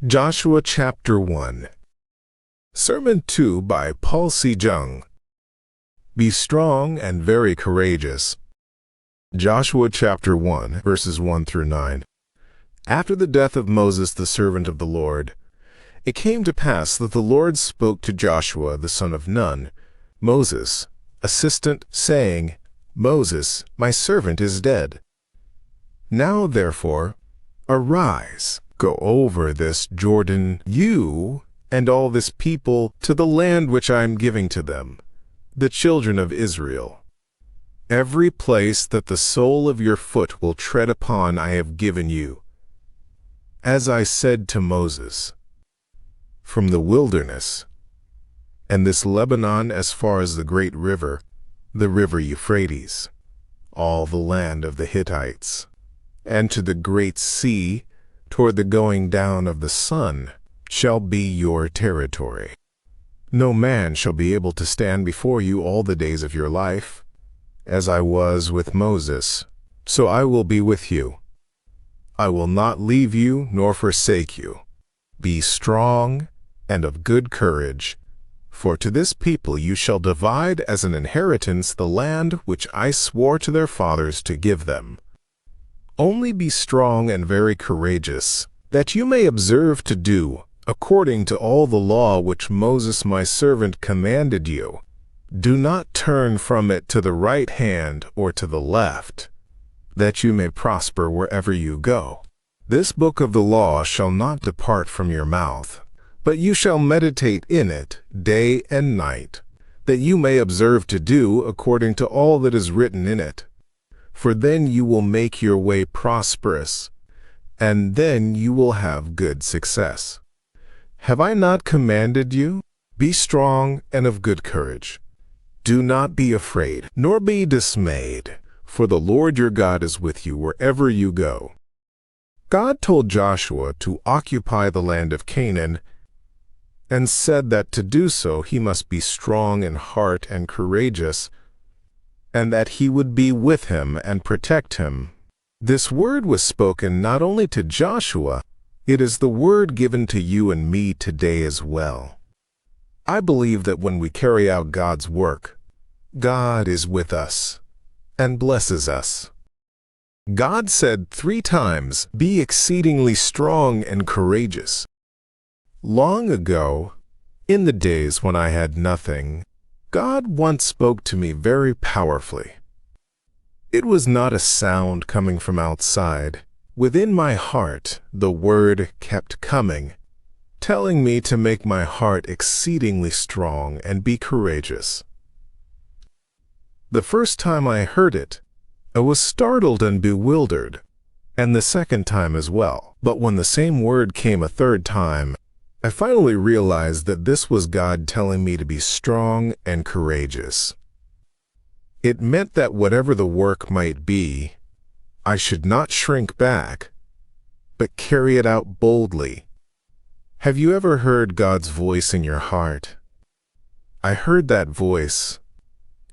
Joshua chapter 1. Sermon 2 by Paul C. Jung. Be strong and very courageous. Joshua chapter 1, verses 1 through 9. After the death of Moses the servant of the Lord, it came to pass that the Lord spoke to Joshua the son of Nun, Moses' assistant, saying, Moses, my servant, is dead. Now therefore, arise, go over this Jordan, you and all this people, to the land which I am giving to them, the children of Israel. Every place that the sole of your foot will tread upon I have given you, as I said to Moses, from the wilderness, and this Lebanon as far as the great river, the river Euphrates, all the land of the Hittites, and to the great sea, toward the going down of the sun, shall be your territory. No man shall be able to stand before you all the days of your life. As I was with Moses, so I will be with you. I will not leave you nor forsake you. Be strong and of good courage, for to this people you shall divide as an inheritance the land which I swore to their fathers to give them. Only be strong and very courageous, that you may observe to do, according to all the law which Moses my servant commanded you. Do not turn from it to the right hand or to the left, that you may prosper wherever you go. This book of the law shall not depart from your mouth, but you shall meditate in it day and night, that you may observe to do according to all that is written in it. For then you will make your way prosperous, and then you will have good success. Have I not commanded you? Be strong and of good courage. Do not be afraid, nor be dismayed, for the Lord your God is with you wherever you go. God told Joshua to occupy the land of Canaan, and said that to do so he must be strong in heart and courageous, and that he would be with him and protect him. This word was spoken not only to Joshua, it is the word given to you and me today as well. I believe that when we carry out God's work, God is with us and blesses us. God said 3 times, "Be exceedingly strong and courageous." Long ago, in the days when I had nothing, God once spoke to me very powerfully. It was not a sound coming from outside. Within my heart, the word kept coming, telling me to make my heart exceedingly strong and be courageous. The first time I heard it, I was startled and bewildered, and the second time as well. But when the same word came a third time, I finally realized that this was God telling me to be strong and courageous. It meant that whatever the work might be, I should not shrink back, but carry it out boldly. Have you ever heard God's voice in your heart? I heard that voice,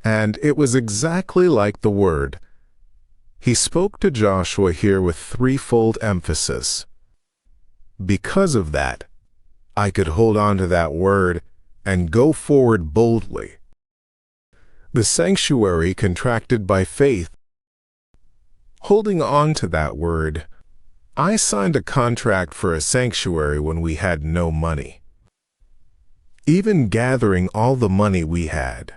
and it was exactly like the word. He spoke to Joshua here with 3-fold emphasis. Because of that, I could hold on to that word and go forward boldly. The sanctuary contracted by faith. Holding on to that word, I signed a contract for a sanctuary when we had no money. Even gathering all the money we had,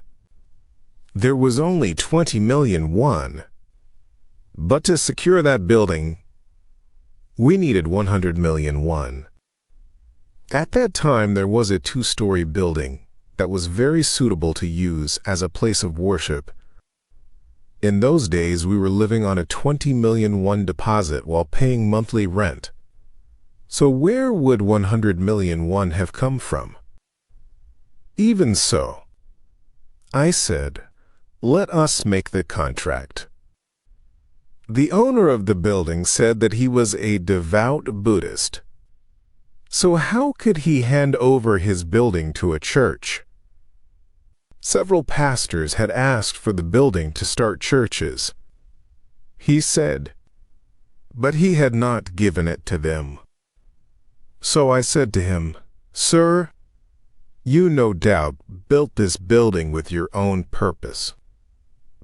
there was only 20 million won. But to secure that building, we needed 100 million won. At that time, there was a 2-story building that was very suitable to use as a place of worship. In those days, we were living on a 20 million won deposit while paying monthly rent. So where would 100 million won have come from? Even so, I said, let us make the contract. The owner of the building said that he was a devout Buddhist. So how could he hand over his building to a church? Several pastors had asked for the building to start churches. He said, but he had not given it to them. So I said to him, "Sir, you no doubt built this building with your own purpose.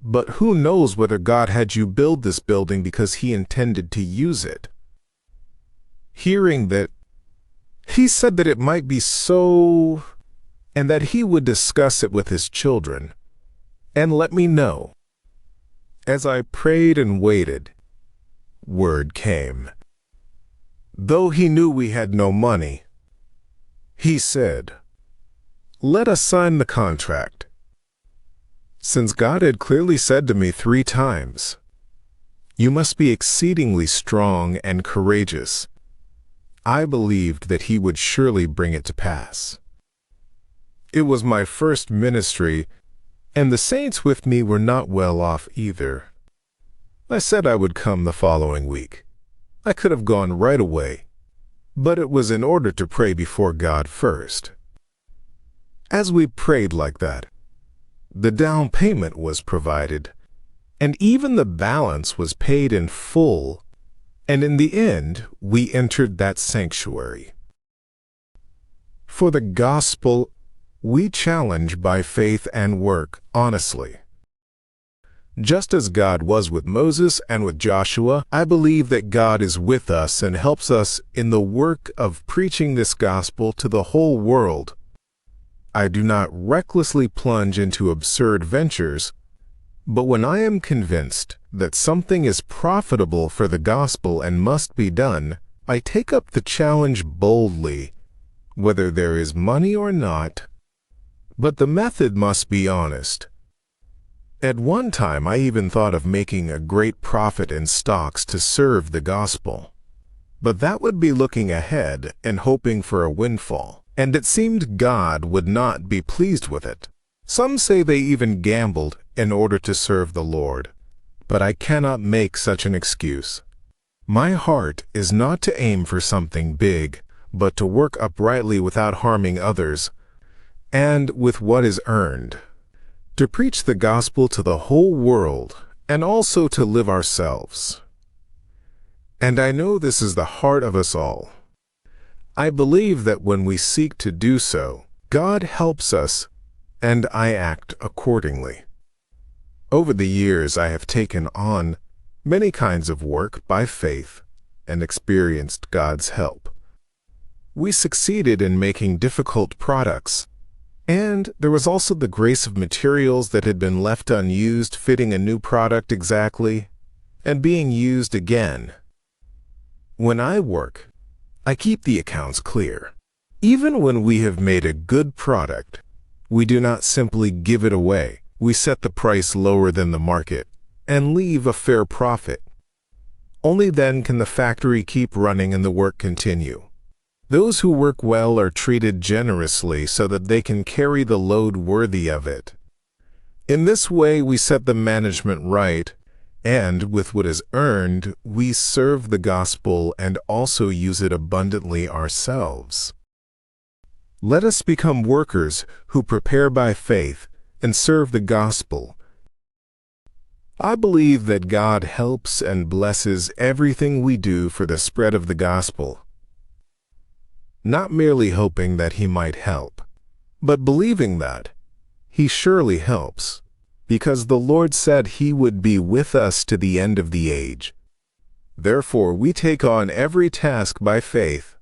But who knows whether God had you build this building because he intended to use it?" Hearing that, he said that it might be so, and that he would discuss it with his children, and let me know. As I prayed and waited, word came. Though he knew we had no money, he said, "Let us sign the contract." Since God had clearly said to me 3 times, "You must be exceedingly strong and courageous," I believed that he would surely bring it to pass. It was my first ministry, and the saints with me were not well off either. I said I would come the following week. I could have gone right away, but it was in order to pray before God first. As we prayed like that, the down payment was provided, and even the balance was paid in full, and in the end we entered that sanctuary. For the gospel, we challenge by faith and work honestly. Just as God was with Moses and with Joshua, I believe that God is with us and helps us in the work of preaching this gospel to the whole world. I do not recklessly plunge into absurd ventures, but when I am convinced that something is profitable for the gospel and must be done, I take up the challenge boldly, whether there is money or not, but the method must be honest. At one time, I even thought of making a great profit in stocks to serve the gospel. But that would be looking ahead and hoping for a windfall, and it seemed God would not be pleased with it. Some say they even gambled in order to serve the Lord, but I cannot make such an excuse. My heart is not to aim for something big, but to work uprightly without harming others, and with what is earned, to preach the gospel to the whole world, and also to live ourselves. And I know this is the heart of us all. I believe that when we seek to do so, God helps us, and I act accordingly. Over the years, I have taken on many kinds of work by faith and experienced God's help. We succeeded in making difficult products, and there was also the grace of materials that had been left unused fitting a new product exactly and being used again. When I work, I keep the accounts clear. Even when we have made a good product, we do not simply give it away. We set the price lower than the market and leave a fair profit. Only then can the factory keep running and the work continue. Those who work well are treated generously so that they can carry the load worthy of it. In this way, we set the management right, and with what is earned, we serve the gospel and also use it abundantly ourselves. Let us become workers who prepare by faith and serve the gospel. I believe that God helps and blesses everything we do for the spread of the gospel. Not merely hoping that he might help, but believing that he surely helps, because the Lord said he would be with us to the end of the age. Therefore, we take on every task by faith,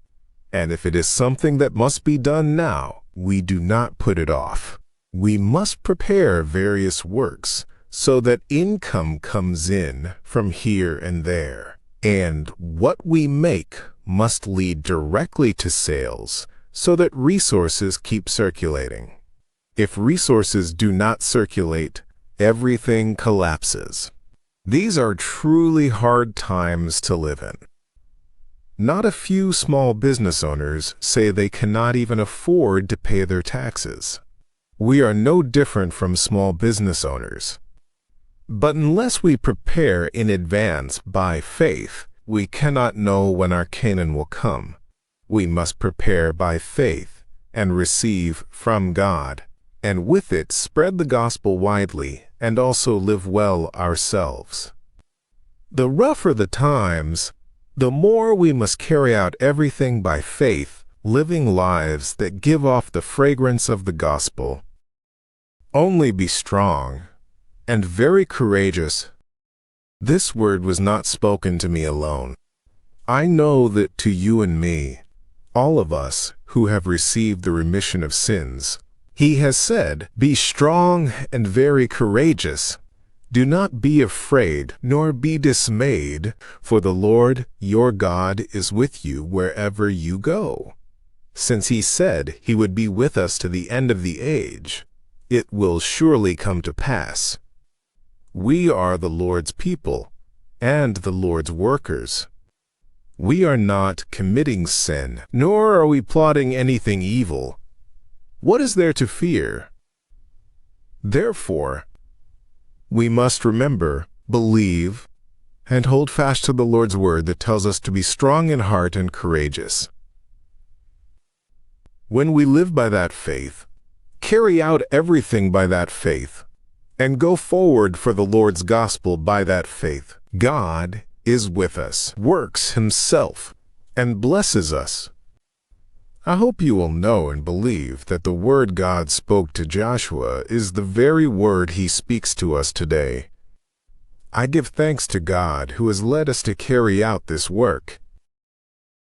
and if it is something that must be done now, we do not put it off. We must prepare various works so that income comes in from here and there, and what we make must lead directly to sales so that resources keep circulating. If resources do not circulate, everything collapses. These are truly hard times to live in. Not a few small business owners say they cannot even afford to pay their taxes. We are no different from small business owners. But unless we prepare in advance by faith, we cannot know when our Canaan will come. We must prepare by faith and receive from God, and with it spread the gospel widely and also live well ourselves. The rougher the times, the more we must carry out everything by faith, living lives that give off the fragrance of the gospel. Only be strong and very courageous. This word was not spoken to me alone. I know that to you and me, all of us who have received the remission of sins, he has said, "Be strong and very courageous. Do not be afraid, nor be dismayed, for the Lord your God is with you wherever you go." Since he said he would be with us to the end of the age, it will surely come to pass. We are the Lord's people and the Lord's workers. We are not committing sin, nor are we plotting anything evil. What is there to fear? Therefore, we must remember, believe, and hold fast to the Lord's word that tells us to be strong in heart and courageous. When we live by that faith, carry out everything by that faith, and go forward for the Lord's gospel by that faith, God is with us, works himself, and blesses us. I hope you will know and believe that the word God spoke to Joshua is the very word he speaks to us today. I give thanks to God who has led us to carry out this work.